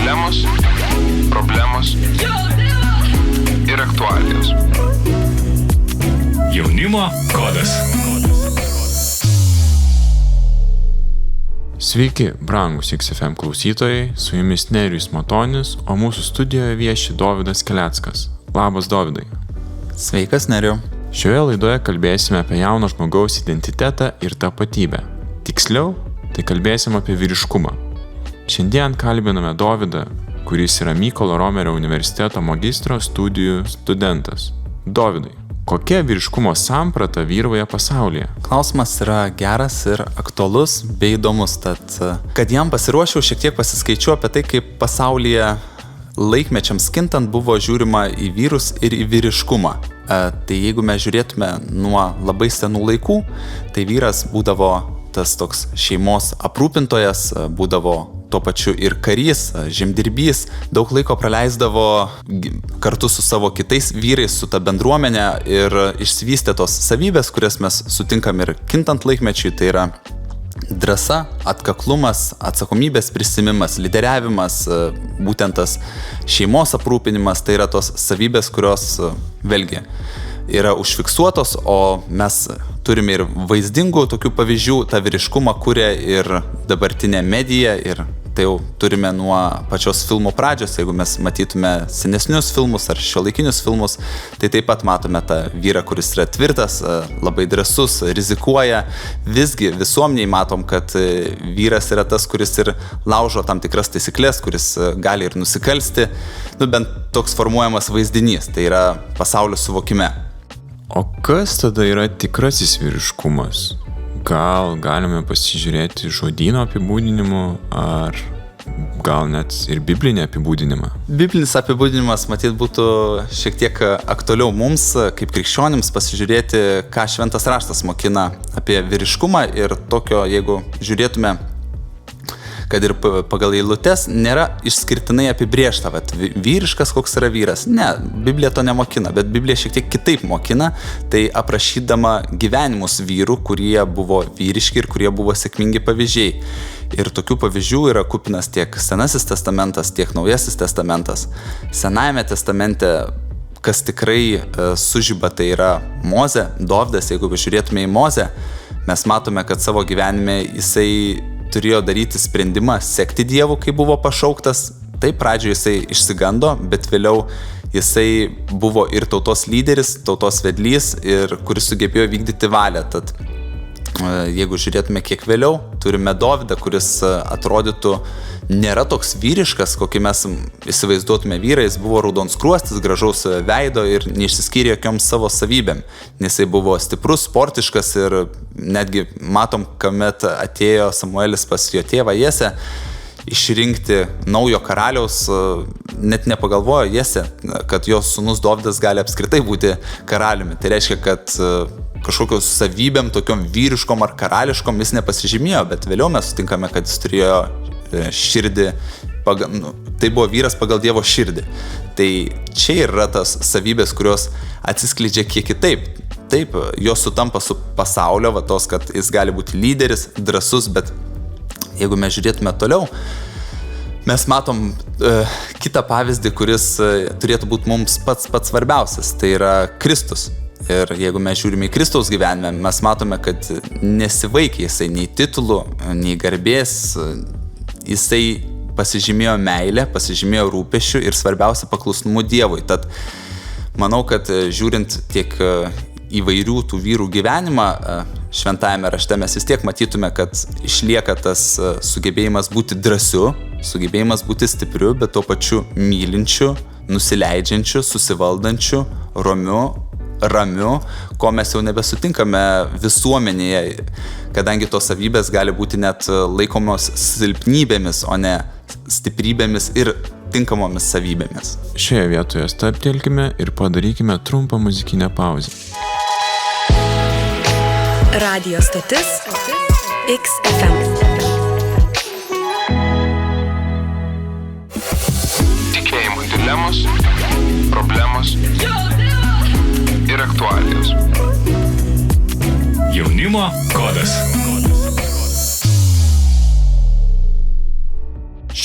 Dilemos, problemos ir aktualijos. Jaunimo kodas. Sveiki, brangūs XFM klausytojai, su jumis Nerijus Matonis, o mūsų studijoje vieši Dovydas Keleckas. Labas, Dovydai. Sveikas, Neriu. Šioje laidoje kalbėsime apie jauno žmogaus identitetą ir tapatybę. Tiksliau, tai kalbėsime apie vyriškumą. Šiandien kalbiname Dovydą, kuris yra Mykolo Romerio universiteto magistro studijų studentas. Dovydai, kokia vyriškumo samprata vyrauja pasaulyje? Klausimas yra geras ir aktualus bei įdomus, tad kad jam pasiruošiau, šiek tiek pasiskaičiu apie tai, kaip pasaulyje laikmečiams kintant buvo žiūrima į vyrus ir į vyriškumą. Tai jeigu mes žiūrėtume nuo labai senų laikų, tai vyras būdavo tas toks šeimos aprūpintojas, būdavo tuo pačiu ir karys, žemdirbys, daug laiko praleisdavo kartu su savo kitais vyrais, su ta bendruomenė ir išsivystė tos savybės, kurias mes sutinkam ir kintant laikmečiui, tai yra drąsa, atkaklumas, atsakomybės prisimimas, lyderiavimas, būtent tas šeimos aprūpinimas, tai yra tos savybės, kurios vėlgi yra užfiksuotos, o mes turime ir vaizdingų tokių pavyzdžių, tą vyriškumą kuria ir dabartinė medija, ir tai jau turime nuo pačios filmo pradžios, jeigu mes matytume senesnius filmus ar šiuolaikinius filmus, tai taip pat matome tą vyrą, kuris yra tvirtas, labai drąsus, rizikuoja. Visgi visuomeniai matom, kad vyras yra tas, kuris ir laužo tam tikras taisyklės, kuris gali ir nusikalsti, bent toks formuojamas vaizdinys, tai yra pasaulio suvokime. O kas tada yra tikrasis vyriškumas? Gal galime pasižiūrėti žodyno apibūdinimu ar gal net ir biblinį apibūdinimą? Biblinis apibūdinimas matyt būtų šiek tiek aktualiau mums, kaip krikščionims, pasižiūrėti, ką Šventas raštas mokina apie vyriškumą ir tokio, jeigu žiūrėtume, kad ir pagal eilutes nėra išskirtinai apibrėžta, kad vyriškas koks yra vyras. Ne, Biblija to nemokina, bet Biblija šiek tiek kitaip mokina, tai aprašydama gyvenimus vyrų, kurie buvo vyriški ir kurie buvo sėkmingi pavyzdžiai. Ir tokių pavyzdžių yra kupinas tiek Senasis testamentas, tiek Naujasis testamentas. Senajame testamente, kas tikrai sužiba, tai yra Mozė, Dovydas. Jeigu žiūrėtume į Mozę, mes matome, kad savo gyvenime jisai turėjo daryti sprendimą sekti Dievu, kai buvo pašauktas. Tai pradžioje jisai išsigando, bet vėliau jisai buvo ir tautos lyderis, tautos vedlys, ir kuris sugebėjo vykdyti valią. Tad jeigu žiūrėtume kiek vėliau, turime Dovydą, kuris atrodytų nėra toks vyriškas, kokį mes įsivaizduotume vyrą. Jis buvo raudonskruostis, gražaus veido ir neišsiskyrė jokiom savo savybėm, nes jis buvo stiprus, sportiškas ir netgi matom, kuomet atėjo Samuelis pas jo tėvą Jesę išrinkti naujo karaliaus, net nepagalvojo Jesė, kad jos sūnus Dovydas gali apskritai būti karaliumi. Tai reiškia, kad kažkokios savybėm, tokiom vyriškom ar karališkom jis nepasižymėjo, bet vėliau mes sutinkame, kad jis turėjo širdį, tai buvo vyras pagal Dievo širdį. Tai čia yra tas savybės, kurios atsiskleidžia kiek kitaip. Taip, jos sutampa su pasaulio, tos, kad jis gali būti lyderis, drąsus, bet jeigu mes žiūrėtume toliau, mes matom kitą pavyzdį, kuris turėtų būti mums pats svarbiausias, tai yra Kristus. Ir jeigu mes žiūrime į Kristaus gyvenimą, mes matome, kad nesivaikė jisai nei titulų, nei garbės, jisai pasižymėjo meilę, pasižymėjo rūpesčių ir svarbiausia paklusnumu Dievui. Tad manau, kad žiūrint tiek įvairių tų vyrų gyvenimą, šventajame rašte mes vis tiek matytume, kad išlieka tas sugebėjimas būti drąsiu, sugebėjimas būti stipriu, bet tuo pačiu mylinčiu, nusileidžiančiu, susivaldančiu, ramiu, ko mes jau nebesutinkame visuomenėje, kadangi tos savybės gali būti net laikomos silpnybėmis, o ne stiprybėmis ir tinkamomis savybėmis. Šioje vietoje stabtelkime ir padarykime trumpą muzikinę pauzę. Radio stotis XFM. Tikėjimo dilemos, problemos ir aktualijos. Jaunimo kodas.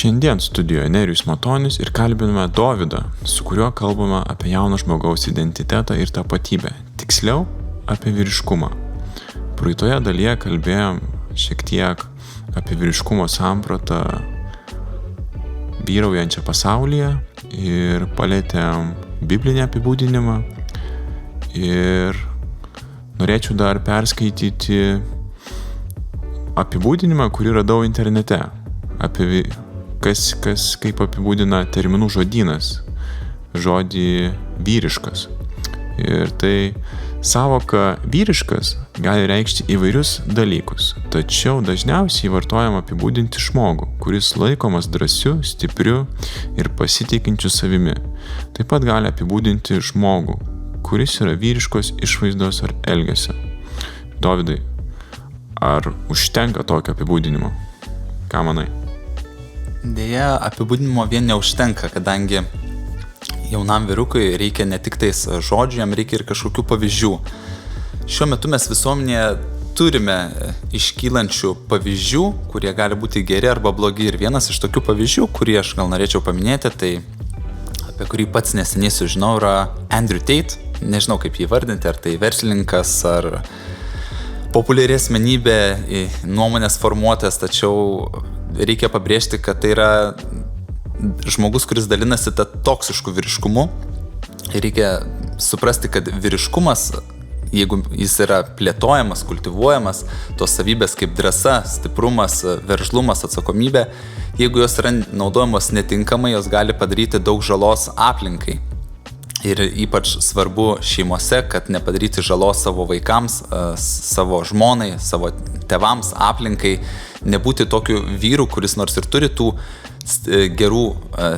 Šiandien studijoje Nerijus Matonis ir kalbiname Dovydą, su kuriuo kalbame apie jauno žmogaus identitetą ir tapatybę, tiksliau apie vyriškumą. Praeitoje dalyje kalbėjom šiek tiek apie vyriškumo sampratą vyraujančią pasaulyje ir palėtėm biblinį apibūdinimą ir norėčiau dar perskaityti apibūdinimą, kurį radau internete, apie kaip apibūdina terminų žodynas, žodį vyriškas. Ir tai sąvoka vyriškas gali reikšti įvairius dalykus, tačiau dažniausiai vartojama apibūdinti žmogų, kuris laikomas drąsiu, stipriu ir pasitikinčiu savimi. Taip pat gali apibūdinti žmogų, kuris yra vyriškos išvaizdos ar elgesio. Dovydai, ar užtenka tokio apibūdinimo? Ką manai? Deja, apibūdinimo vien neužtenka, kadangi jaunam vyrukui reikia ne tik tais žodžių, jam reikia ir kažkokių pavyzdžių. Šiuo metu mes visuomenėje turime iškylančių pavyzdžių, kurie gali būti geri arba blogi. Ir vienas iš tokių pavyzdžių, kurį aš gal norėčiau paminėti, tai apie kurį pats neseniai sužinau, yra Andrew Tate. Nežinau, kaip jį vardinti, ar tai verslininkas, ar populiari asmenybė, nuomonės formuotojas, tačiau reikia pabrėžti, kad tai yra žmogus, kuris dalinasi tą toksišku vyriškumu. Reikia suprasti, kad vyriškumas, jeigu jis yra plėtojamas, kultivuojamas, tos savybės kaip drąsa, stiprumas, veržlumas, atsakomybė, jeigu jos yra naudojamos netinkamai, jos gali padaryti daug žalos aplinkai. Ir ypač svarbu šeimose, kad nepadaryti žalos savo vaikams, savo žmonai, savo tėvams, aplinkai, nebūti tokiu vyru, kuris nors ir turi tų gerų,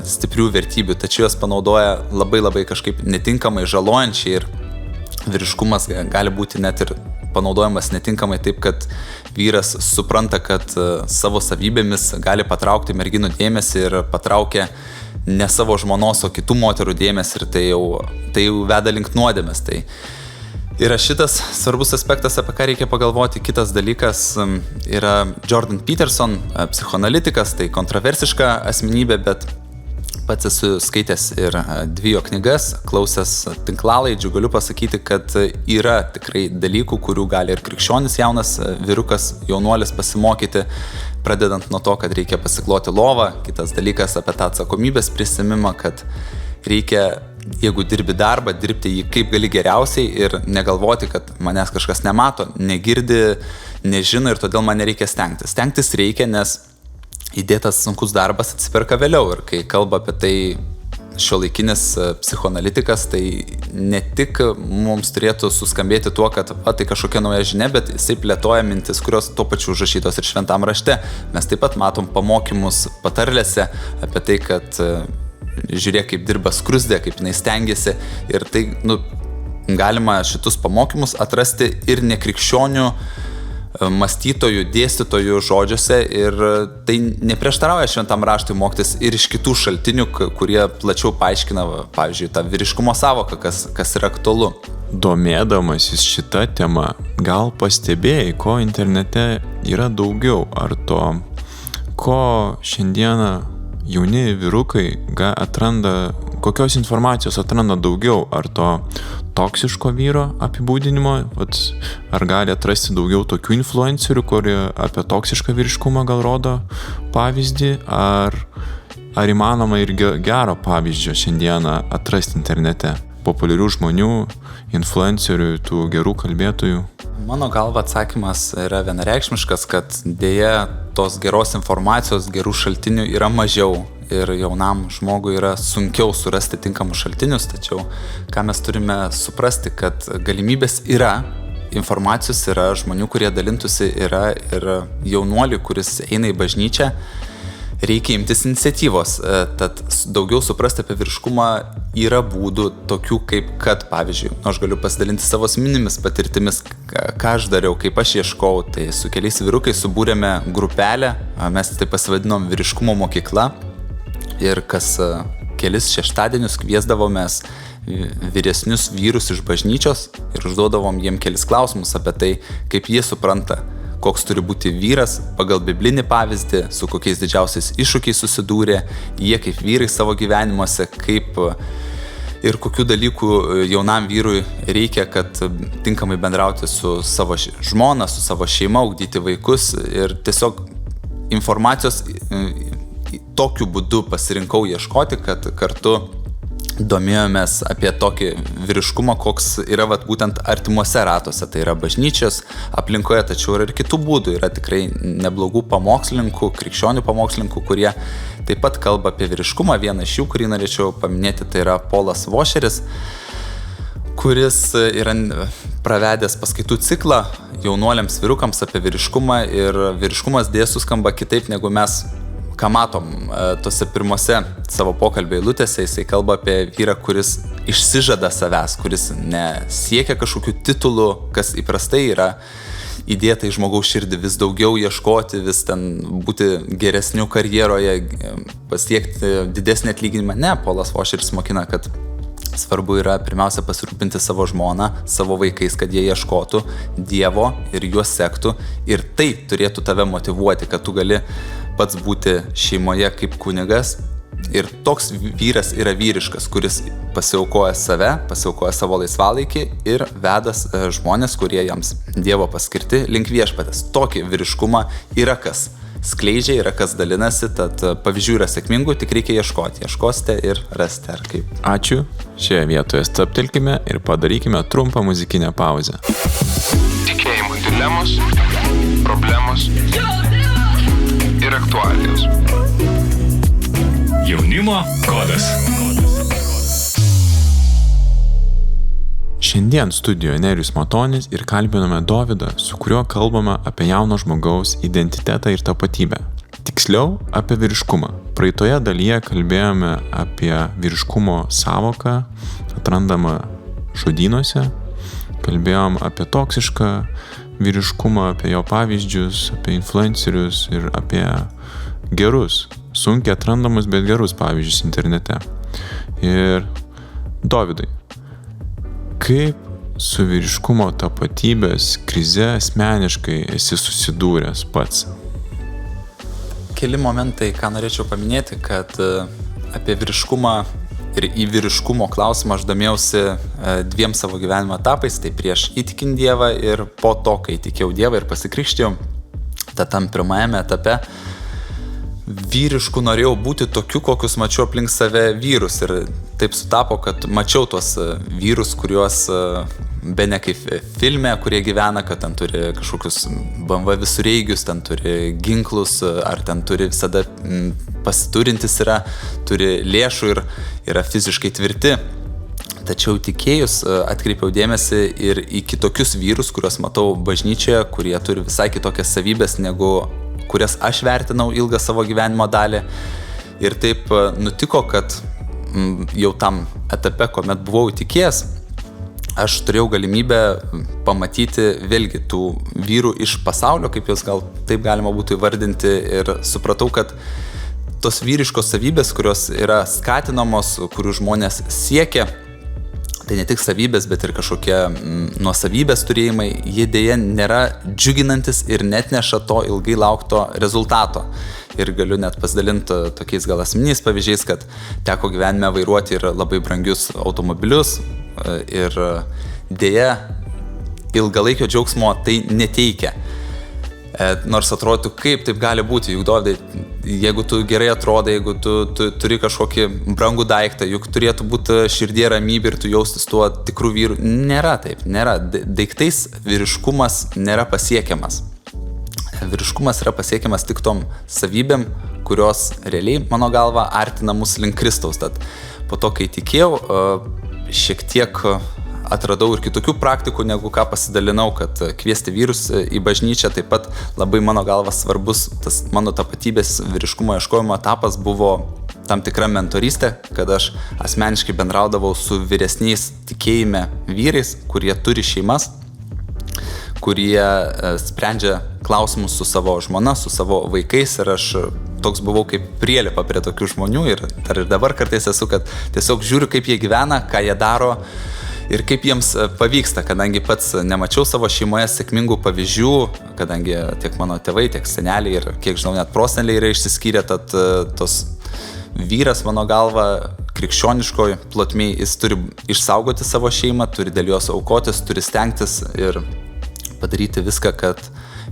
stiprių vertybių, tačiau jas panaudoja labai kažkaip netinkamai, žalojančiai, ir vyriškumas gali būti net ir panaudojamas netinkamai taip, kad vyras supranta, kad savo savybėmis gali patraukti merginų dėmesį ir patraukia ne savo žmonos, o kitų moterų dėmesį, ir tai jau veda link nuodėmės. Tai yra šitas svarbus aspektas, apie ką reikia pagalvoti. Kitas dalykas yra Jordan Peterson, psichoanalitikas, tai kontroversiška asmenybė, bet pats esu skaitęs ir 2 jo knygas, klausęs tinklalaidžių, galiu pasakyti, kad yra tikrai dalykų, kurių gali ir krikščionis jaunas vyrukas, jaunuolis pasimokyti, pradedant nuo to, kad reikia pasikloti lovą. Kitas dalykas apie tą atsakomybės prisimimą, kad reikia, jeigu dirbi darbą, dirbti jį kaip gali geriausiai ir negalvoti, kad manęs kažkas nemato, negirdi, nežino ir todėl man nereikia stengtis. Stengtis reikia, nes įdėtas sunkus darbas atsiperka vėliau. Ir kai kalba apie tai šiuolaikinis psichoanalitikas, tai ne tik mums turėtų suskambėti tuo, kad tai kažkokia nauja žinia, bet jisai plėtoja mintis, kurios tuo pačiu užrašytos ir šventam rašte. Mes taip pat matom pamokymus patarlėse apie tai, kad žiūrėk, kaip dirba skruzdė, kaip jinai stengiasi, ir tai galima šitus pamokymus atrasti ir nekrikščionių mąstytojų, dėstytojų žodžiuose, ir tai neprieštarauja šventam raštui mokytis ir iš kitų šaltinių, kurie plačiau paaiškina, pavyzdžiui, tą vyriškumo savoką, kas yra aktualu. Domėdamasis šitą temą, gal pastebėjai, ko internete yra daugiau, ar to, ko šiandieną jauni vyrukai atranda, kokios informacijos atranda daugiau, ar to toksiško vyro apibūdinimo, ar gali atrasti daugiau tokių influencerių, kurie apie toksišką vyriškumą gal rodo pavyzdį, ar įmanoma ir gero pavyzdžio šiandieną atrasti internete, populiarių žmonių, influencerių, tų gerų kalbėtojų? Mano galva atsakymas yra vienareikšmiškas, kad dėja tos geros informacijos, gerų šaltinių yra mažiau. Ir jaunam žmogui yra sunkiau surasti tinkamus šaltinius, tačiau ką mes turime suprasti, kad galimybės yra, informacijos yra, žmonių, kurie dalintųsi yra, ir jaunuoliui, kuris eina į bažnyčią, reikia imtis iniciatyvos. Tad daugiau suprasti apie vyriškumą yra būdų tokių, kaip kad, pavyzdžiui, aš galiu pasidalinti savo asmeninėmis patirtimis, ką aš dariau, kaip aš ieškau. Tai su keliais vyrukais subūrėme grupelę, mes tai pasivadinom vyriškumo mokykla. Ir kas kelis šeštadienius kviesdavomės vyresnius vyrus iš bažnyčios ir užduodavom jiem kelis klausimus apie tai, kaip jie supranta, koks turi būti vyras pagal biblinį pavyzdį, su kokiais didžiausiais iššūkiais susidūrė jie kaip vyrai savo gyvenimuose, kaip ir kokių dalykų jaunam vyrui reikia, kad tinkamai bendrauti su savo žmona, su savo šeima, ugdyti vaikus ir tiesiog informacijos tokiu būdu pasirinkau ieškoti, kad kartu domėjomės apie tokį vyriškumą, koks yra būtent artimuose ratuose, tai yra bažnyčios aplinkoje, tačiau yra ir kitų būdų, yra tikrai neblogų pamokslininkų, krikščionių pamokslininkų, kurie taip pat kalba apie vyriškumą. Vieną iš jų, kurį norėčiau paminėti, tai yra Polas Vošeris, kuris yra pravedęs paskaitų ciklą jaunuoliams vyrukams apie vyriškumą ir vyriškumas dėja suskamba kitaip negu mes ką matom tose pirmose savo pokalbio eilutėse. Jisai kalba apie vyrą, kuris išsižada savęs, kuris nesiekia kažkokių titulų, kas įprastai yra įdėta į žmogaus širdį, vis daugiau ieškoti, vis ten būti geresniu karjeroje, pasiekti didesnį atlyginimą. Ne, Polas Vošeris mokina, kad svarbu yra pirmiausia pasirūpinti savo žmoną, savo vaikais, kad jie ieškotų Dievo ir juos sektų. Ir tai turėtų tave motyvuoti, kad tu gali pats būti šeimoje kaip kunigas. Ir toks vyras yra vyriškas, kuris pasiaukoja save, pasiaukoja savo laisvalaikį ir vedas žmonės, kurie jiems Dievo paskirti link viešpatės. Tokį vyriškumą yra kas skleidžia, yra kas dalinasi, tad pavyzdžių yra sėkmingų, tik reikia ieškoti. Ieškosite ir rasite, ar kaip. Ačiū. Šioje vietoje stabtelkime ir padarykime trumpą muzikinę pauzę. Tikėjimo dilemos, problemos ir aktualijos. Jaunimo kodas. Šiandien studijoje Nerijus Matonis ir kalbiname Dovydą, su kuriuo kalbame apie jauno žmogaus identitetą ir tapatybę. Tiksliau, apie vyriškumą. Praeitoje dalyje kalbėjome apie vyriškumo savoką, atrandamą žodynuose. Kalbėjom apie toksišką vyriškumą, apie jo pavyzdžius, apie influencerius ir apie gerus, sunkiai atrandamus, bet gerus pavyzdžius internete. Ir Dovydai, kaip su vyriškumo tapatybės krize asmeniškai esi susidūręs pats? Keli momentai, ką norėčiau paminėti, kad apie vyriškumą ir į vyriškumo klausimą aš domėjausi dviem savo gyvenimo etapais, tai prieš įtikint Dievą ir po to, kai įtikėjau Dievą ir pasikrikštijau. Tad tam pirmajame etape vyrišku norėjau būti tokiu, kokius mačiau aplink save vyrus. Ir taip sutapo, kad mačiau tuos vyrus, kuriuos bene kaip filme, kurie gyvena, kad ten turi kažkokius BMW visureigius, ten turi ginklus, ar ten turi visada pasiturintis yra, turi lėšų ir yra fiziškai tvirti. Tačiau tikėjus atkreipiau dėmesį ir į kitokius vyrus, kuriuos matau bažnyčioje, kurie turi visai kitokias savybės, negu kurias aš vertinau ilgą savo gyvenimo dalį. Ir taip nutiko, kad jau tam etape, kuomet buvau įtikėjęs, aš turėjau galimybę pamatyti vėlgi tų vyrų iš pasaulio, kaip jos gal taip galima būtų įvardinti, ir supratau, kad tos vyriškos savybės, kurios yra skatinamos, kurių žmonės siekia, tai ne tik savybės, bet ir kažkokie nuosavybės turėjimai, jie dėja nėra džiuginantis ir net neša to ilgai laukto rezultato. Ir galiu net pasidalinti tokiais gal asmeniniais pavyzdžiais, kad teko gyvenime vairuoti ir labai brangius automobilius ir dėja ilgalaikio džiaugsmo tai neteikia. Nors atrodytų, kaip taip gali būti, juk Dovydai, jeigu tu gerai atrodai, jeigu tu turi kažkokį brangų daiktą, juk turėtų būti širdie ramybė ir tu jaustis tuo tikrų vyrų. Nėra taip, nėra. Daiktais vyriškumas nėra pasiekiamas. Vyriškumas yra pasiekiamas tik tom savybėm, kurios realiai, mano galva, artina mus link Kristaus. Tad po to, kai tikėjau, šiek tiek atradau ir kitokių praktikų, negu ką pasidalinau, kad kviesti vyrus į bažnyčią. Taip pat labai mano galva svarbus tas mano tapatybės vyriškumo ieškojimo etapas buvo tam tikra mentorystė, kad aš asmeniškai bendraudavau su vyresniais tikėjime vyrais, kurie turi šeimas, kurie sprendžia klausimus su savo žmona, su savo vaikais, ir aš toks buvau kaip prielipa prie tokių žmonių ir dar ir dabar kartais esu, kad tiesiog žiūriu, kaip jie gyvena, ką jie daro ir kaip jiems pavyksta, kadangi pats nemačiau savo šeimoje sėkmingų pavyzdžių, kadangi tiek mano tėvai, tiek seneliai ir kiek žinau net proseneliai yra išsiskyrę, tad tos vyras mano galva krikščioniškoj plotmėj, jis turi išsaugoti savo šeimą, turi dėl jos aukotis, turi stengtis ir padaryti viską, kad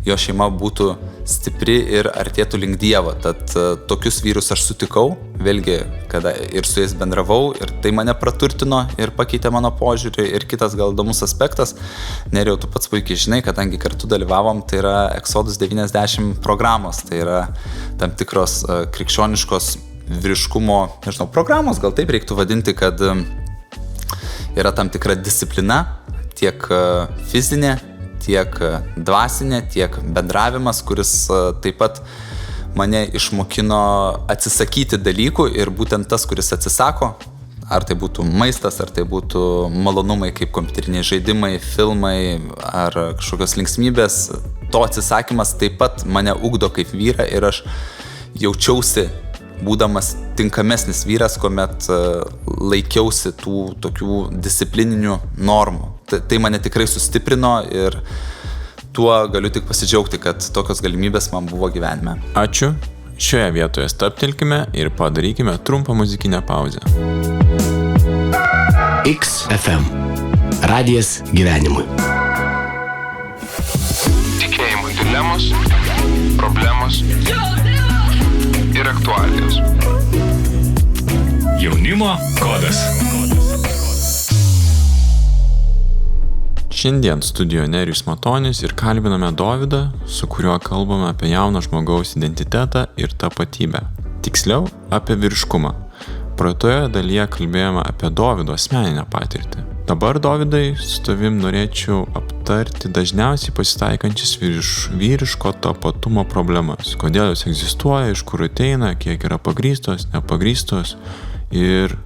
jo šeima būtų stipri ir artėtų link Dievo. Tad tokius vyrus aš sutikau, vėlgi, kada ir su jais bendravau, ir tai mane praturtino ir pakeitė mano požiūrį. Ir kitas gal įdomus aspektas, Nerijau, tu pats puikiai žinai, kadangi kartu dalyvavom, tai yra Exodus 90 programos, tai yra tam tikros krikščioniškos vyriškumo, nežinau, programos, gal taip reiktų vadinti, kad yra tam tikra disciplina, tiek fizinė, tiek dvasinė, tiek bendravimas, kuris taip pat mane išmokino atsisakyti dalykų ir būtent tas, kuris atsisako, ar tai būtų maistas, ar tai būtų malonumai kaip kompiuteriniai žaidimai, filmai ar kažkokios linksmybės, to atsisakymas taip pat mane ugdo kaip vyrą ir aš jaučiausi būdamas tinkamesnis vyras, kuomet laikiausi tų tokių disciplininių normų. Tai mane tikrai sustiprino ir tuo galiu tik pasidžiaugti, kad tokios galimybės man buvo gyvenime. Ačiū. Šioje vietoje stabtelkime ir padarykime trumpą muzikinę pauzę. XFM. Radijas gyvenimui. Tikėjimui dilemos, problemos ir aktualijos. Jaunimo kodas. Šiandien studijoje Nerijus Matonis ir kalbiname Dovydą, su kuriuo kalbame apie jauno žmogaus identitetą ir tapatybę. Tiksliau, apie vyriškumą. Praeitoje dalyje kalbėjome apie Dovydo asmeninę patirtį. Dabar, Dovydai, su tavim norėčiau aptarti dažniausiai pasitaikančias vyriško tapatumo problemas. Kodėl jos egzistuoja, iš kur ateina, kiek yra pagrįstos, nepagrįstos. Ir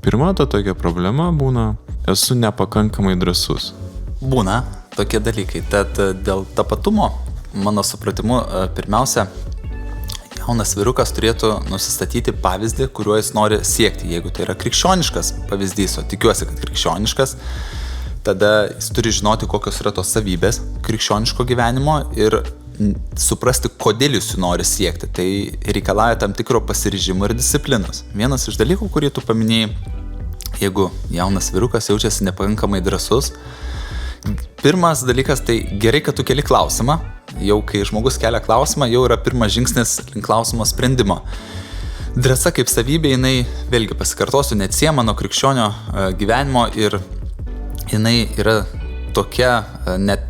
pirma tokia problema būna, esu nepakankamai drąsus. Būna tokie dalykai. Tad dėl tapatumo, mano supratimu, pirmiausia, jaunas vyrukas turėtų nusistatyti pavyzdį, kuriuo jis nori siekti. Jeigu tai yra krikščioniškas pavyzdys, o tikiuosi, kad krikščioniškas, tada jis turi žinoti, kokios yra tos savybės krikščioniško gyvenimo ir suprasti, kodėl jis jų nori siekti. Tai reikalauja tam tikro pasiryžimo ir disciplinos. Vienas iš dalykų, kurį tu paminėjai, jeigu jaunas vyrukas jaučiasi nepakankamai drąsus, pirmas dalykas, tai gerai, kad tu keli klausimą. Jau kai žmogus kelia klausimą, jau yra pirmas žingsnis link klausimo sprendimo. Drąsa kaip savybė, jinai, vėlgi pasikartosiu, neatsiejama nuo krikščionio gyvenimo ir jinai yra tokia, net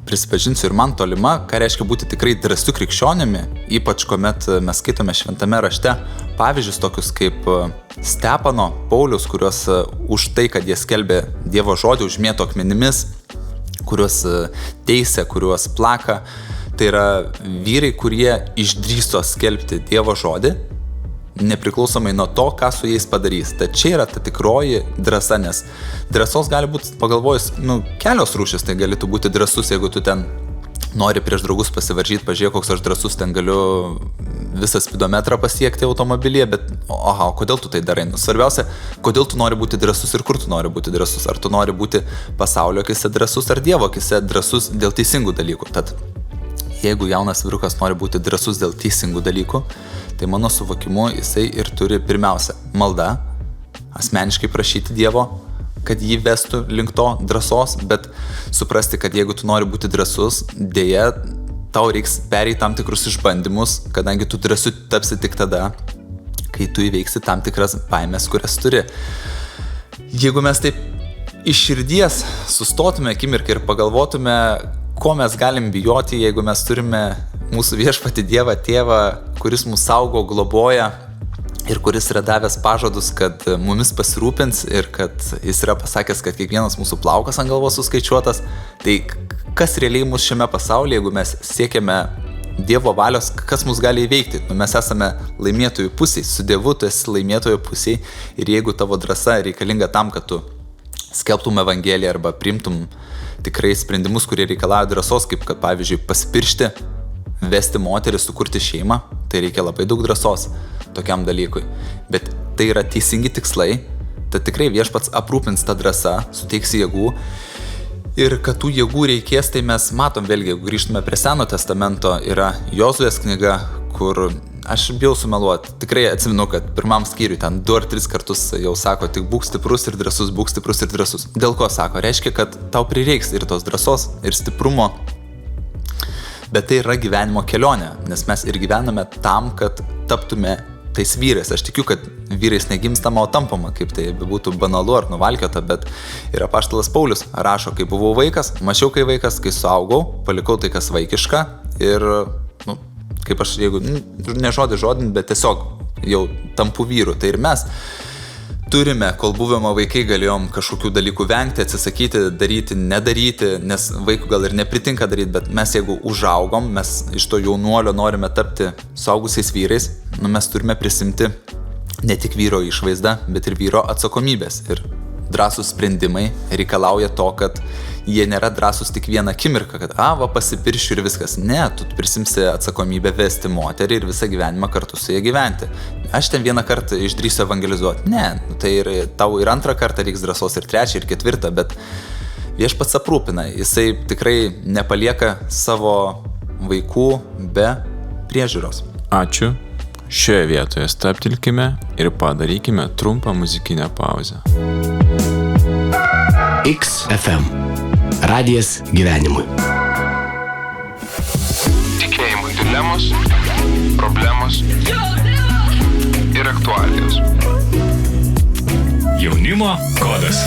prisipažinsiu ir man tolima, ką reiškia būti tikrai drąsiu krikščionimi, ypač kuomet mes skaitome šventame rašte pavyzdžius tokius kaip Stepano, Paulius, kuriuos už tai, kad jie skelbė Dievo žodį, užmėto akmenimis, kuriuos teisia, kuriuos plaka. Tai yra vyrai, kurie išdrįso skelbti Dievo žodį, nepriklausomai nuo to, ką su jais padarys. Tai čia yra ta tikroji drąsa, nes drąsos gali būti, pagalvojus, kelios rūšis. Tai galėtų būti drąsus, jeigu tu ten nori prieš draugus pasivaržyti, pažiūrėk, koks aš drąsus, ten galiu visą spidometrą pasiekti automobilyje, bet kodėl tu tai darai? Svarbiausia, kodėl tu nori būti drąsus ir kur tu nori būti drąsus. Ar tu nori būti pasaulio akise drąsus, ar Dievo akise drąsus dėl teisingų dalykų. Tad jeigu jaunas vyrukas nori būti drąsus dėl teisingų dalykų, tai mano suvokimu jisai ir turi pirmiausia malda, asmeniškai prašyti Dievo, kad jį vestų link to drąsos, bet suprasti, kad jeigu tu nori būti drąsus, dėja, tau reiks pereiti tam tikrus išbandymus, kadangi tu drąsiu tapsi tik tada, kai tu įveiksi tam tikras baimės, kurias turi. Jeigu mes taip iš širdies sustotume akimirką ir pagalvotume, ko mes galim bijoti, jeigu mes turime mūsų viešpatį Dievą, Tėvą, kuris mus saugo, globoja ir kuris yra davęs pažadus, kad mumis pasirūpins ir kad jis yra pasakęs, kad kiekvienas mūsų plaukas ant galvos suskaičiuotas, tai kas realiai mus šiame pasaulyje, jeigu mes siekiame Dievo valios, kas mus gali įveikti? Mes esame laimėtojų pusiai, su Dievu tu esi laimėtojų pusiai ir jeigu tavo drąsa reikalinga tam, kad tu skelbtum Evangeliją arba priimtum tikrai sprendimus, kurie reikalauja drąsos, kaip kad pavyzdžiui pasipiršti, vesti moterį, sukurti šeimą, tai reikia labai daug drąsos tokiam dalykui. Bet tai yra teisingi tikslai, Tad tikrai Viešpats aprūpins tą drąsą, suteiks jėgų. Ir kad tų jėgų reikės, tai mes matom vėlgi, jeigu grįžtume prie Seno testamento, yra Jozuės knyga, kur aš bijau sumeluoti. Tikrai atsimenu, kad pirmam skyriui ten 2 ar 3 kartus jau sako, tik būk stiprus ir drąsus, būk stiprus ir drąsus. Dėl ko sako? Reiškia, kad tau prireiks ir tos drąsos, ir stiprumo. Bet tai yra gyvenimo kelionė, nes mes ir gyvename tam, kad taptume tais vyrais. Aš tikiu, kad vyrais negimstama, o tampama, kaip tai būtų banalu ar nuvalkiota, bet ir apaštalas Paulius rašo, kai buvau vaikas, mačiau kai vaikas, kai suaugau, palikau tai kas vaikiška ir, kaip aš, jeigu ne žodin, bet tiesiog jau tampu vyru. Tai ir mes turime, kol buvome vaikai, galėjom kažkokių dalykų vengti, atsisakyti, daryti, nedaryti, nes vaikų gal ir nepritinka daryti, bet mes jeigu užaugom, mes iš to jaunuolio norime tapti suaugusiais vyrais, mes turime prisimti ne tik vyro išvaizdą, bet ir vyro atsakomybės. Ir drąsūs sprendimai reikalauja to, kad jie nėra drąsūs tik vieną akimirką, kad pasipiršiu ir viskas. Ne, tu prisimsi atsakomybę vesti moterį ir visą gyvenimą kartu su jie gyventi. Aš ten vieną kartą išdrįsiu evangelizuoti. Ne, tai ir tau ir antrą kartą reiks drąsos, ir trečią, ir ketvirtą, bet Viešpats aprūpina. Jisai tikrai nepalieka savo vaikų be priežiūros. Ačiū. Šioje vietoje stabtelkime ir padarykime trumpą muzikinę pauzę. XFM. Radijas gyvenimui. Tikėjimo dilemos, problemos ir aktualijos. Jaunimo kodas.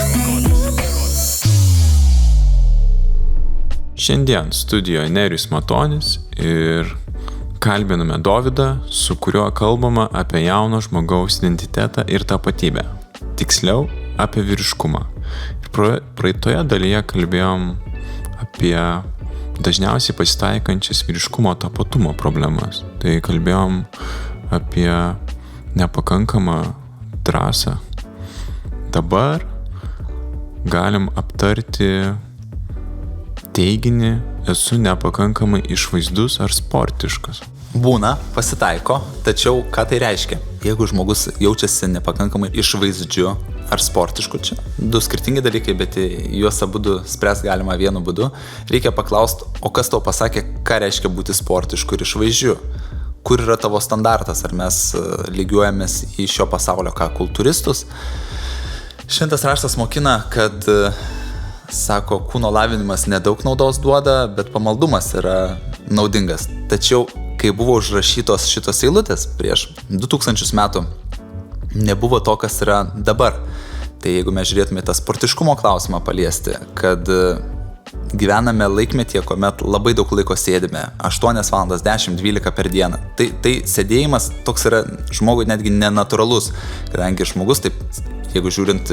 Šiandien studijoje Nerijus Matonis ir kalbiname Dovydą, su kuriuo kalbama apie jauno žmogaus identitetą ir tapatybę. Tiksliau, apie vyriškumą. Ir praeitoje dalyje kalbėjom apie dažniausiai pasitaikančias vyriškumo tapatumo problemas. Tai kalbėjom apie nepakankamą drąsą. Dabar galim aptarti teiginį, esu nepakankamai išvaizdus ar sportiškas. Būna, pasitaiko, tačiau ką tai reiškia? Jeigu žmogus jaučiasi nepakankamai išvaizdžiu ar sportišku, čia 2 skirtingi dalykai, bet juos abudu spręs galima vienu būdu, reikia paklausti, o kas tau pasakė, ką reiškia būti sportišku ir išvaizdžiu? Kur yra tavo standartas? Ar mes lygiuojamės į šio pasaulio kultūristus? Šventas raštas mokina, kad sako, kūno lavinimas nedaug naudos duoda, bet pamaldumas yra naudingas. Tačiau, kai buvo užrašytos šitos eilutės prieš 2000 metų, nebuvo to, kas yra dabar. Tai jeigu mes žiūrėtume tą sportiškumo klausimą paliesti, kad gyvename laikmetyje, kuomet labai daug laiko sėdime, 8 valandas, 10, 12 per dieną. Tai sėdėjimas toks yra žmogui netgi nenatūralus, kadangi žmogus taip, jeigu žiūrint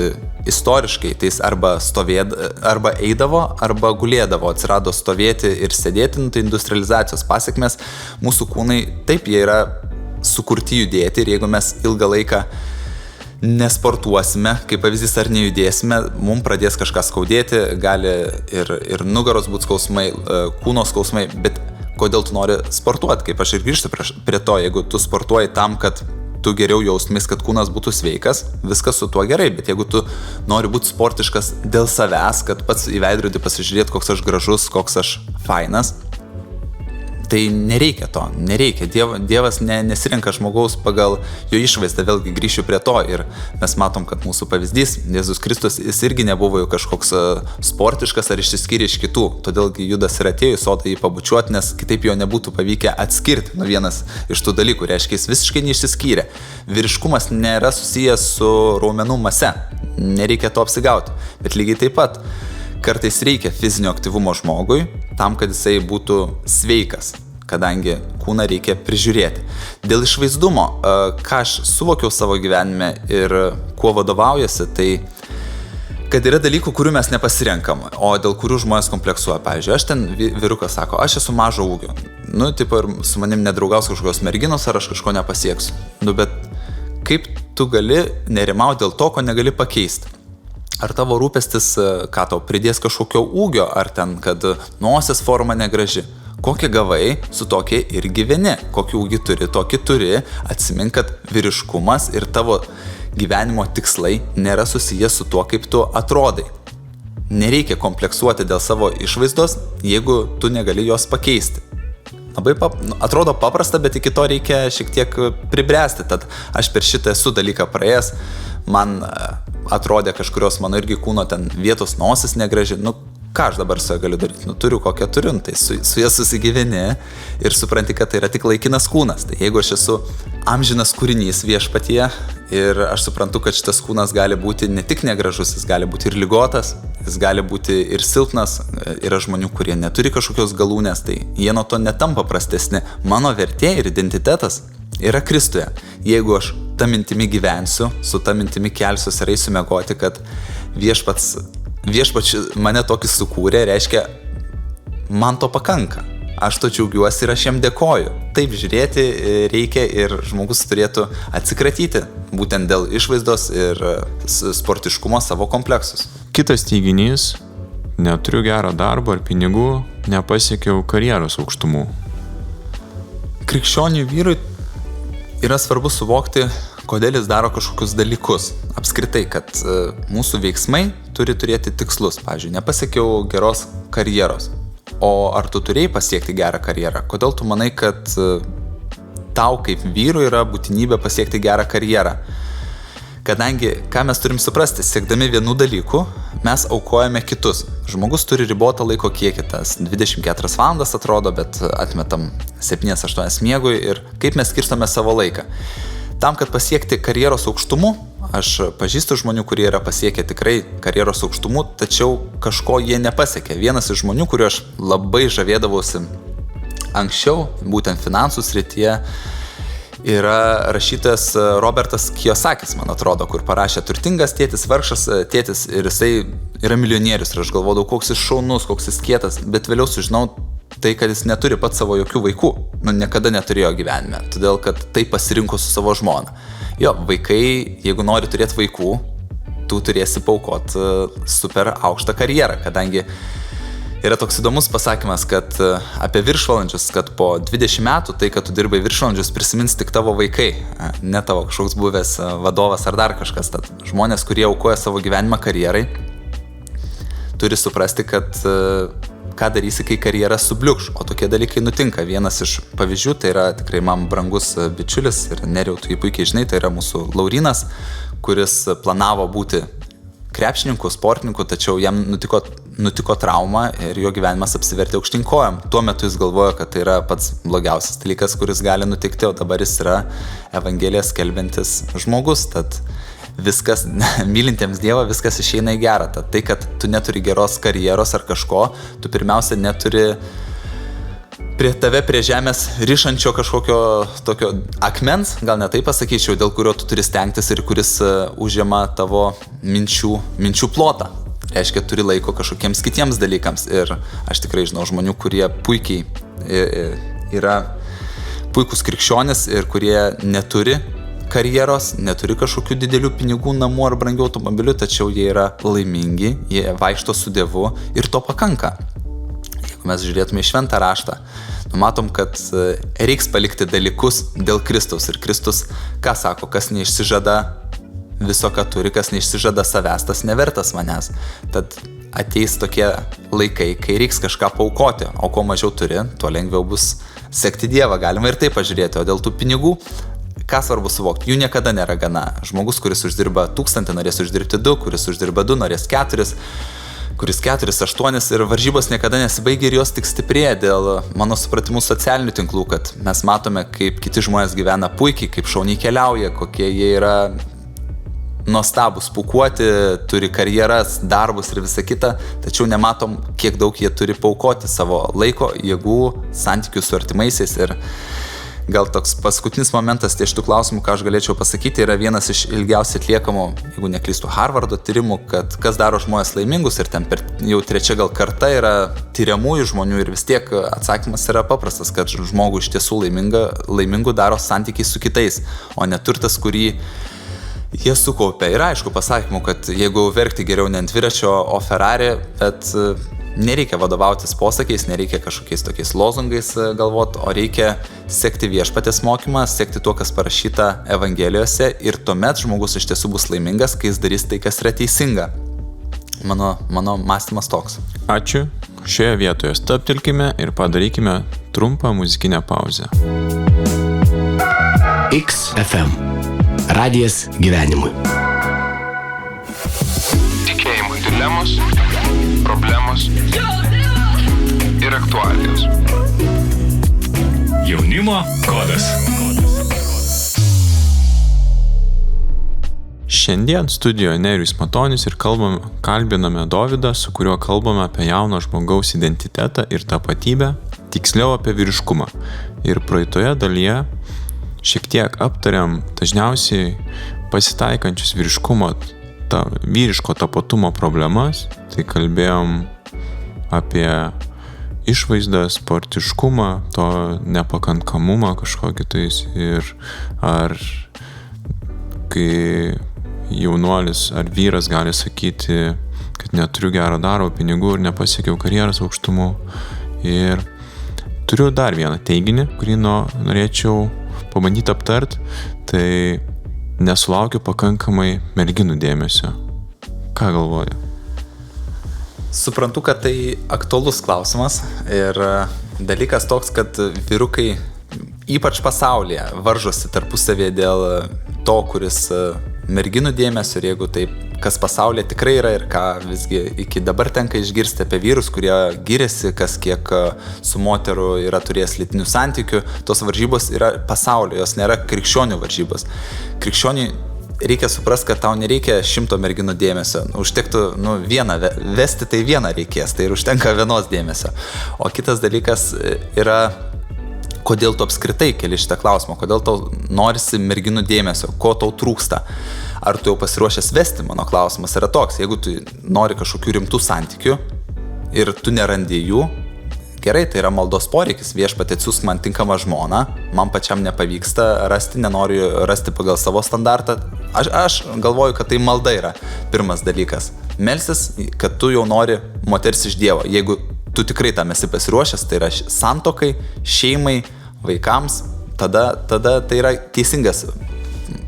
istoriškai, tai jis arba eidavo, arba gulėdavo, atsirado stovėti ir sėdėti, tai industrializacijos pasiekmes, mūsų kūnai, taip, jie yra sukurti judėti ir jeigu mes ilgą laiką nesportuosime, kaip pavyzdys, ar nejudėsime, mums pradės kažką skaudėti, gali ir nugaros būti skausmai, kūno skausmai, bet kodėl tu nori sportuoti, kaip aš ir grįžtu prie to, jeigu tu sportuoji tam, kad tu geriau jaustumės, kad kūnas būtų sveikas, viskas su tuo gerai, bet jeigu tu nori būti sportiškas dėl savęs, kad pats į veidrodį pasižiūrėt, koks aš gražus, koks aš fainas, tai nereikia to, nereikia. Dievas nesirenka žmogaus pagal jo išvaizdą, vėlgi grįšiu prie to ir mes matom, kad mūsų pavyzdys, Jėzus Kristus, jis irgi nebuvo jau kažkoks sportiškas ar išsiskyrė iš kitų, todėlgi Judas ir atėjo į sodą jį pabučiuoti, nes kitaip jo nebūtų pavykę atskirti nuo vienas iš tų dalykų, reiškia, jis visiškai neišsiskyrė. Vyriškumas nėra susijęs su raumenų mase, nereikia to apsigauti, bet lygiai taip pat kartais reikia fizinio aktyvumo žmogui tam, kad jisai būtų sveikas, kadangi kūną reikia prižiūrėti. Dėl išvaizdumo, ką aš suvokiau savo gyvenime ir kuo vadovaujasi, tai kad yra dalykų, kurių mes nepasirenkam, o dėl kurių žmonės kompleksuoja. Pavyzdžiui, aš ten vyrukas sako, aš esu mažo ūgio. Ir su manim nedraugaus kažkokios merginos, ar aš kažko nepasieksiu. Bet kaip tu gali nerimauti dėl to, ko negali pakeisti? Ar tavo rūpestis, ką tau pridės kažkokio ūgio, ar ten, kad nosies forma negraži? Kokią gavai, su tokia ir gyveni. Kokių ūgį turi, tokį turi. Atsimink, kad vyriškumas ir tavo gyvenimo tikslai nėra susijęs su tuo, kaip tu atrodai. Nereikia kompleksuoti dėl savo išvaizdos, jeigu tu negali jos pakeisti. Labai atrodo paprasta, bet iki to reikia šiek tiek pribręsti. Tad aš per šitą esu dalyką praėjęs. Man atrodė kažkurios mano irgi kūno ten vietos nosis negraži. Ką aš dabar su ją galiu daryti? Turiu kokią turiu, tai su ją susigyveni ir supranti, kad tai yra tik laikinas kūnas. Tai jeigu aš esu amžinas kūrinys viešpatyje ir aš suprantu, kad šitas kūnas gali būti ne tik negražus, jis gali būti ir ligotas, jis gali būti ir silpnas. Yra žmonių, kurie neturi kažkokios galūnės, tai jie nuo to netampa prastesni. Mano vertė ir identitetas yra Kristuje. Jeigu aš tą mintimį gyvensiu, su tą mintimį kelsiuosi ir eisiu miegoti, kad viešpats mane tokį sukūrė, reiškia, man to pakanka. Aš to džiaugiuosi ir aš jam dėkoju. Taip žiūrėti reikia ir žmogus turėtų atsikratyti būtent dėl išvaizdos ir sportiškumo savo kompleksus. Kitas teiginys – neturiu gerą darbą ar pinigų, nepasiekiau karjeros aukštumų. Krikščioniui vyrui yra svarbu suvokti, kodėl jis daro kažkokius dalykus. Apskritai, kad mūsų veiksmai turi turėti tikslus. Pavyzdžiui, nepasiekiau geros karjeros. O ar tu turėjai pasiekti gerą karjerą? Kodėl tu manai, kad tau kaip vyrui yra būtinybė pasiekti gerą karjerą? Kadangi, ką mes turim suprasti, siekdami vienų dalykų, mes aukojame kitus. Žmogus turi ribotą laiko kiekį, tas 24 valandas atrodo, bet atmetam 7-8 miegui ir kaip mes skirstome savo laiką. Tam, kad pasiekti karjeros aukštumų, aš pažįstu žmonių, kurie yra pasiekę tikrai karjeros aukštumų, tačiau kažko jie nepasiekė. Vienas iš žmonių, kuriuo aš labai žavėdavausi anksčiau, būtent finansų srityje, yra rašytojas Robertas Kiyosakis, man atrodo, kur parašė Turtingas tėtis, vargšas tėtis ir jisai yra milijonierius. Ir aš galvodavau, koks jis šaunus, koks jis kietas, bet vėliau sužinau tai, kad jis neturi pats savo jokių vaikų. Niekada neturėjo gyvenime, todėl kad tai pasirinko su savo žmona. Jo, vaikai, jeigu nori turėti vaikų, tu turėsi paaukoti super aukštą karjerą, kadangi yra toks įdomus pasakymas, kad apie viršvalandžius, kad po 20 metų tai, kad tu dirbai viršvalandžius, prisimins tik tavo vaikai, ne tavo kažkoks buvęs vadovas ar dar kažkas. Tad žmonės, kurie aukoja savo gyvenimą karjerai, turi suprasti, kad ką darysi, kai karjera subliukš, o tokie dalykai nutinka. Vienas iš pavyzdžių, tai yra tikrai man brangus bičiulis ir Nerijau, tu jį puikiai žinai, tai yra mūsų Laurynas, kuris planavo būti krepšininku, sportininku, tačiau jam nutiko trauma ir jo gyvenimas apsivertė aukštyn kojom. Tuo metu jis galvojo, kad tai yra pats blogiausias dalykas, kuris gali nutikti, o dabar jis yra Evangeliją skelbiantis žmogus. Tad viskas, mylintiems Dievą, viskas išeina į gerą. Tad tai, kad tu neturi geros karjeros ar kažko, tu pirmiausia neturi prie žemės rišančio kažkokio tokio akmens, gal ne taip pasakyčiau, dėl kurio tu turi stengtis ir kuris užima tavo minčių plotą. Reiškia, turi laiko kažkokiems kitiems dalykams. Ir aš tikrai žinau žmonių, kurie puikiai yra puikus krikščionis ir kurie neturi karjeros, neturi kažkokių didelių pinigų, namų ar brangių automobilių, tačiau jie yra laimingi, jie vaikšto su Dievu ir to pakanka. Jeigu mes žiūrėtume į šventą raštą, matom, kad reiks palikti dalykus dėl Kristaus. Ir Kristus, ką sako, kas neišsižada viso, ką turi, kas neišsižada savęs, tas nevertas manęs. Tad ateis tokie laikai, kai reiks kažką paaukoti, o kuo mažiau turi, tuo lengviau bus sekti Dievą. Galima ir taip pažiūrėti, o dėl tų pinigų, ką svarbu suvokti, jų niekada nėra gana. Žmogus, kuris uždirba 1000, norės uždirbti 2, kuris uždirba 2, norės 4, kuris 4, 8 ir varžybos niekada nesibaigia ir jos tik stiprėja dėl, mano supratimų, socialinių tinklų, kad mes matome, kaip kiti žmonės gyvena puikiai, kaip šauniai keliauja, kokie jie yra nuostabus, pūkuoti, turi karjeras, darbus ir visa kita, tačiau nematom, kiek daug jie turi paaukoti savo laiko, jėgų, santykių su artimaisiais. Ir gal toks paskutinis momentas ties tų klausimų, ką aš galėčiau pasakyti, yra vienas iš ilgiausiai atliekamų, jeigu neklystu, Harvardo tyrimų, kad kas daro žmonės laimingus, ir ten jau 3 gal karta yra tyriamųjų žmonių ir vis tiek atsakymas yra paprastas, kad žmogų iš tiesų laimingų daro santykiai su kitais, o ne turtas, kurį jie sukaupia. Ir aišku pasakymų, kad jeigu verkti geriau ne ant dviračio, o Ferrari, bet nereikia vadovautis posakiais, nereikia kažkokiais tokiais lozungais galvot, o reikia sekti viešpaties mokymą, sekti tuo, kas parašyta Evangelijose ir tuomet žmogus iš tiesų bus laimingas, kai jis darys tai, kas yra teisinga. Mano mąstymas toks. Ačiū. Šioje vietoje stabtelkime ir padarykime trumpą muzikinę pauzę. XFM. Radijas gyvenimui. Tikėjimui dilemos, problemos ir aktualijos. Jaunimo kodas. Šiandien studijoje Nerijus Matonis ir kalbiname Dovydą, su kuriuo kalbame apie jauno žmogaus identitetą ir tapatybę, tiksliau apie vyriškumą. Ir praeitoje dalyje šiek tiek aptariam dažniausiai pasitaikančius vyriško tapatumo problemas, tai kalbėjom apie išvaizdą, sportiškumą, to nepakankamumą kažkokį tais ir ar kai jaunuolis ar vyras gali sakyti, kad neturiu gero darbo, pinigų ir nepasiekiau karjeros aukštumų. Ir turiu dar vieną teiginį, kurį norėčiau pabandyti aptart, tai nesulaukiu pakankamai merginų dėmesio. Ką galvoju? Suprantu, kad tai aktualus klausimas ir dalykas toks, kad vyrukai ypač pasaulyje varžosi tarpusavėje dėl to, kuris merginų dėmesio ir jeigu taip, kas pasaulyje tikrai yra ir ką visgi iki dabar tenka išgirsti apie vyrus, kurie giriasi, kas kiek su moteru yra turėjęs lytinių santykių, tos varžybos yra pasaulio, jos nėra krikščionių varžybos. Krikščioniui reikia suprasti, kad tau nereikia 100 merginų dėmesio, užtektų vieną, vesti tai vieną reikės, tai ir užtenka vienos dėmesio. O kitas dalykas yra, kodėl tu apskritai keli šitą klausimą, kodėl tau norisi merginų dėmesio, ko tau trūksta. Ar tu jau pasiruošęs vesti, mano klausimas yra toks, jeigu tu nori kažkokių rimtų santykių ir tu nerandi jų, gerai, tai yra maldos poreikis, viešpatie atsiųsk man tinkamą žmoną, man pačiam nepavyksta rasti, nenoriu rasti pagal savo standartą. Aš galvoju, kad tai malda yra pirmas dalykas. Melstis, kad tu jau nori moters iš Dievo, jeigu tu tikrai tam esi pasiruošęs, tai yra santuokai, šeimai, vaikams, tada tai yra teisingas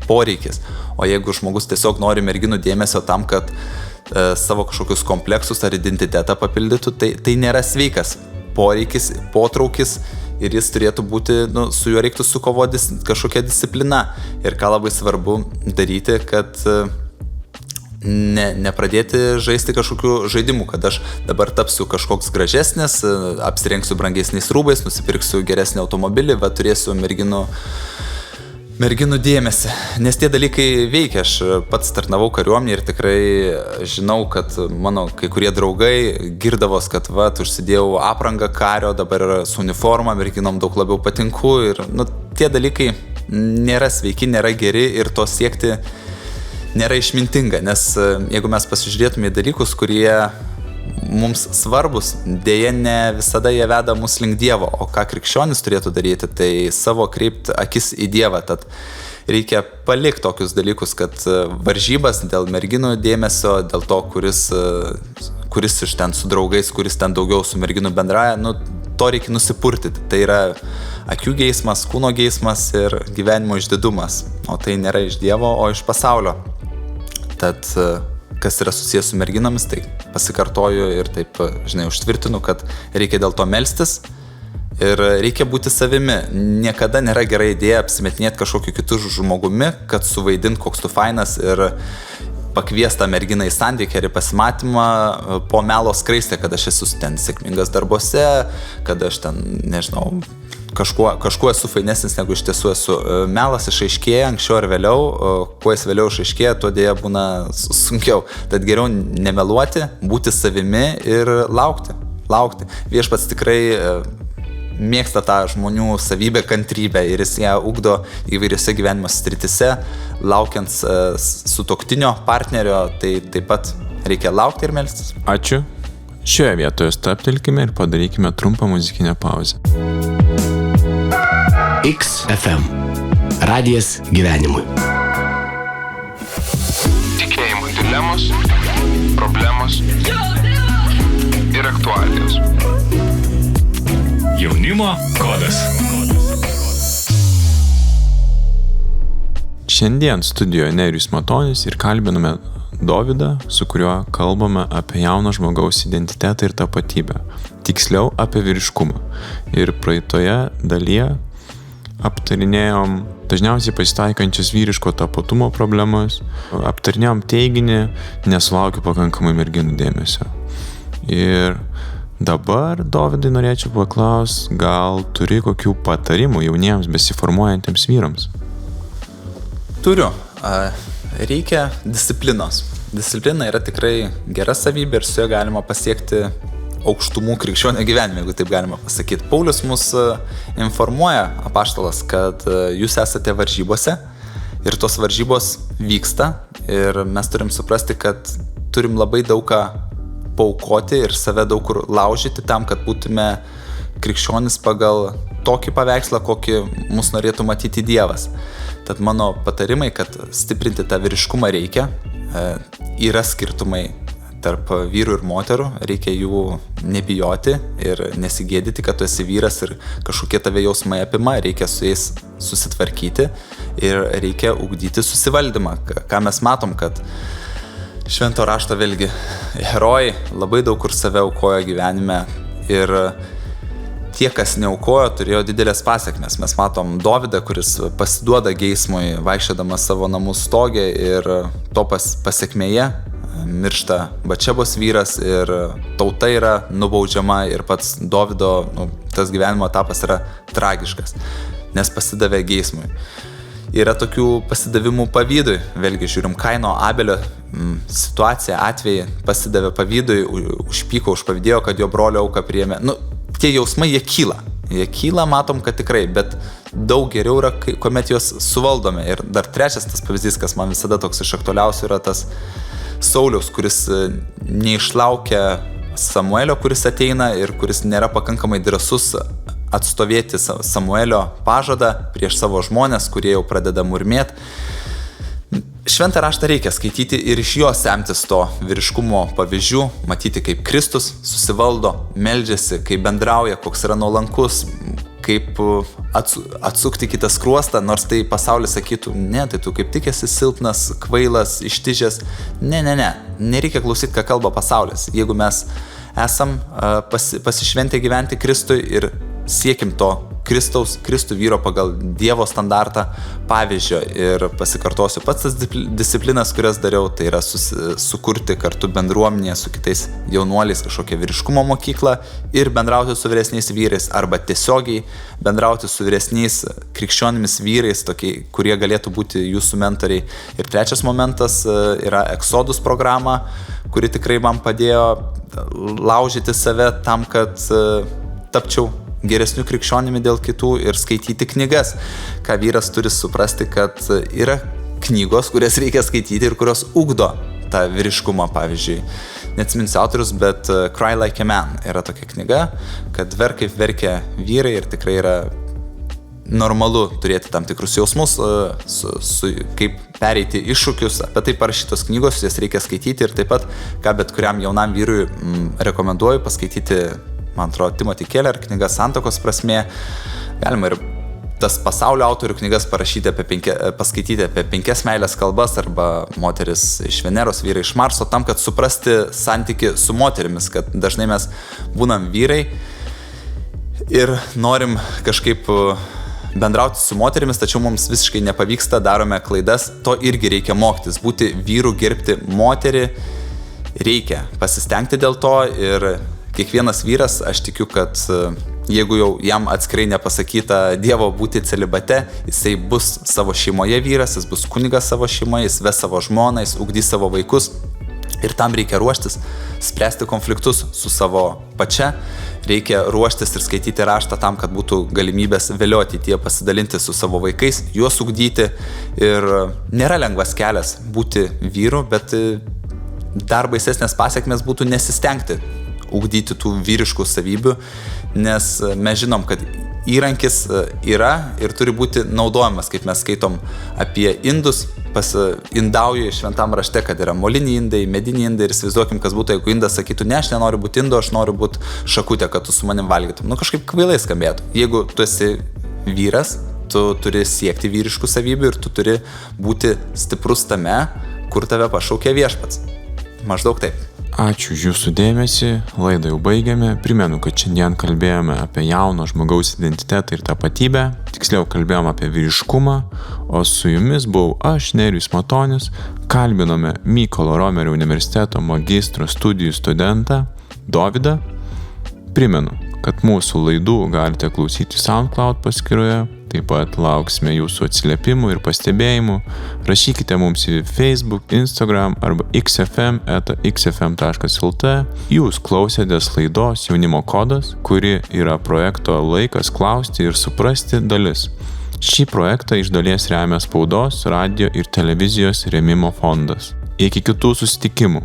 poreikis. O jeigu žmogus tiesiog nori merginų dėmesio tam, kad savo kažkokius kompleksus ar identitetą papildytų, tai nėra sveikas poreikis, potraukis ir jis turėtų būti, su juo reiktų sukovoti kažkokia disciplina. Ir ką labai svarbu daryti, kad nepradėti žaisti kažkokių žaidimų, kad aš dabar tapsiu kažkoks gražesnis, apsirengsiu brangesniais rūbais, nusipirksiu geresnį automobilį, turėsiu merginų dėmesį. Nes tie dalykai veikia. Aš pats tarnavau kariuomenėje ir tikrai žinau, kad mano kai kurie draugai girdavos, kad užsidėjau aprangą kario, dabar su uniforma, merginom daug labiau patinku ir tie dalykai nėra sveiki, nėra geri ir to siekti nėra išmintinga, nes jeigu mes pasižiūrėtume į dalykus, kurie mums svarbus, dėja ne visada jie veda mus link Dievo, o ką krikščionis turėtų daryti, tai savo kreipti akis į Dievą, tad reikia palikti tokius dalykus, kad varžybas dėl merginų dėmesio, dėl to, kuris iš ten su draugais, kuris ten daugiau su merginų bendraja, to reikia nusipurtyti, tai yra akių geismas, kūno geismas ir gyvenimo išdidumas, o tai nėra iš Dievo, o iš pasaulio. Tad kas yra susijęs su merginomis, tai pasikartoju ir taip, užtvirtinu, kad reikia dėl to melstis ir reikia būti savimi. Niekada nėra gera idėja apsimetinėti kažkokiu kitu žmogumi, kad suvaidint, koks tu fainas ir pakviestą merginą į santykį ar į pasimatymą po melo skraistę, kad aš esu ten sėkmingas darbuose, kad aš ten, kažkuo esu fainesnis, negu iš tiesų esu. Melas išaiškėja anksčiau ar vėliau, kuo jis vėliau išaiškėja, tuo dėja būna sunkiau. Tad geriau nemeluoti, būti savimi ir laukti. Viešpats tikrai mėgsta tą žmonių savybę, kantrybę ir jis ją ugdo įvairiose gyvenimo sritise, laukiant sutuoktinio partnerio, tai taip pat reikia laukti ir melstis. Ačiū. Šioje vietoje stabtelkime ir padarykime trumpą muzikinę pauzę. XFM. Radijas gyvenimui. Tikėjimui dilemos, problemos ir aktualijos. Jaunimo kodas. Šiandien studijoje Nerijus Matonis ir kalbiname Dovydą, su kuriuo kalbame apie jauno žmogaus identitetą ir tapatybę. Tiksliau apie vyriškumą. Ir praeitoje dalyje aptarinėjom dažniausiai pasitaikančias vyriško tapatumo problemas, aptarinėjom teiginį, nesulaukiu pakankamai merginų dėmesio. Ir dabar, Dovydai, norėčiau paklaust, gal turi kokių patarimų jauniems besiformuojantiems vyrams? Turiu. Reikia disciplinos. Disciplina yra tikrai gera savybė ir su jo galima pasiekti aukštumų krikščionio gyvenime, jeigu taip galima pasakyti. Paulius mus informuoja, apaštalas, kad jūs esate varžybose ir tos varžybos vyksta ir mes turim suprasti, kad turim labai daug ką paaukoti ir save daug kur laužyti tam, kad būtume krikščionis pagal tokį paveikslą, kokį mus norėtų matyti Dievas. Tad mano patarimai, kad stiprinti tą vyriškumą reikia, yra skirtumai tarp vyrų ir moterų, reikia jų nebijoti ir nesigėdyti, kad tu esi vyras ir kažkokie tave jausmai apima, reikia su jais susitvarkyti ir reikia ugdyti susivaldymą. Ką mes matom, kad švento rašto vėlgi herojai labai daug kur save aukojo gyvenime ir tie, kas neaukojo, turėjo didelės pasiekmes. Mes matom Dovydą, kuris pasiduoda geismui, vaikščiodamas savo namų stogę ir to pasiekmėje miršta Bačebos vyras ir tauta yra nubaudžiama ir pats Dovydo tas gyvenimo etapas yra tragiškas, nes pasidavė geismui. Yra tokių pasidavimų pavydui, vėlgi žiūrim Kaino Abelio situaciją, atvejį, pasidavė pavydui, užpyko, užpavydėjo, kad jo brolio auką priėmė. Tie jausmai, jie kyla, matom, kad tikrai, bet daug geriau yra, kuomet juos suvaldome. Ir dar trečias tas pavyzdys, kas man visada toks iš aktualiausių, yra tas Sauliaus, kuris neišlaukia Samuelio, kuris ateina ir kuris nėra pakankamai drąsus atstovėti Samuelio pažadą prieš savo žmonės, kurie jau pradeda murmėti. Šventą raštą reikia skaityti ir iš jo semtis to vyriškumo pavyzdžių, matyti, kaip Kristus susivaldo, meldžiasi, kaip bendrauja, koks yra nuolankus, kaip atsukti kitą skruostą, nors tai pasaulis sakytų, ne, tai tu kaip tik esi silpnas, kvailas, ištižęs. Ne, nereikia klausyti, ką kalba pasaulis. Jeigu mes esam pasišventę gyventi Kristui ir siekim to Kristų vyro pagal Dievo standartą pavyzdžio ir pasikartosiu pats tas disciplinas, kurias dariau, tai yra sukurti kartu bendruomenėje su kitais jaunuoliais kažkokią vyriškumo mokyklą ir bendrauti su vyresniais vyrais arba tiesiogiai bendrauti su vyresniais krikščionimis vyrais, tokiai, kurie galėtų būti jūsų mentoriai. Ir trečias momentas yra Exodus programa, kuri tikrai man padėjo laužyti save tam, kad tapčiau geresnių krikščionimi dėl kitų ir skaityti knygas. Ką vyras turi suprasti, kad yra knygos, kurias reikia skaityti ir kurios ugdo tą vyriškumą, pavyzdžiui. Neatsiminsiu autorius, bet Cry Like a Man yra tokia knyga, kad verk kaip verkia vyrai ir tikrai yra normalu turėti tam tikrus jausmus, kaip pereiti iššūkius. Apie tai parašytos knygos, jas reikia skaityti ir taip pat, ką bet kuriam jaunam vyrui rekomenduoju paskaityti, man atrodo, Timothy Keller knyga Santuokos prasmė. Galima ir tas pasaulio autorių knygas paskaityti apie 5 meilės kalbas arba moteris iš Veneros, vyrai iš Marso, tam, kad suprasti santyki su moterimis, kad dažnai mes būnam vyrai ir norim kažkaip bendrauti su moterimis, tačiau mums visiškai nepavyksta, darome klaidas, to irgi reikia mokytis, būti vyru, gerbti moterį, reikia pasistengti dėl to ir kiekvienas vyras, aš tikiu, kad jeigu jau jam atskirai nepasakyta Dievo būti celibate, jisai bus savo šeimoje vyras, jis bus kunigas savo šeimoje, jis ves savo žmoną, jis ugdys savo vaikus ir tam reikia ruoštis, spręsti konfliktus su savo pačia, reikia ruoštis ir skaityti raštą tam, kad būtų galimybės vėliau ateityje pasidalinti su savo vaikais, juos ugdyti ir nėra lengvas kelias būti vyru, bet dar baisesnės pasiekmės būtų nesistengti ugdyti tų vyriškų savybių, nes mes žinom, kad įrankis yra ir turi būti naudojamas, kaip mes skaitom apie indus, indaujoje šventam rašte, kad yra moliniai indai, mediniai indai ir įsivaizduokim, kas būtų, jeigu indas sakytų, ne, aš nenoriu būti indo, aš noriu būti šakutė, kad tu su manim valgytum. Kažkaip kvailai skambėtų. Jeigu tu esi vyras, tu turi siekti vyriškų savybių ir tu turi būti stiprus tame, kur tave pašaukė Viešpats. Maždaug taip. Ačiū už jūsų dėmesį, laidą jau baigėme. Primenu, kad šiandien kalbėjome apie jauno žmogaus identitetą ir tapatybę, tiksliau kalbėjome apie vyriškumą, o su jumis buvau aš, Nerijus Matonis, kalbinome Mykolo Romerio universiteto magistro studijų studentą Dovydą. Primenu, kad mūsų laidų galite klausyti SoundCloud paskyroje, taip pat lauksime jūsų atsiliepimų ir pastebėjimų. Rašykite mums į Facebook, Instagram arba xfm@xfm.lt. Jūs klausėtės laidos Jaunimo kodas, kuri yra projekto Laikas klausti ir suprasti dalis. Šį projektą iš dalies remia spaudos, radio ir televizijos rėmimo fondas. Iki kitų susitikimų.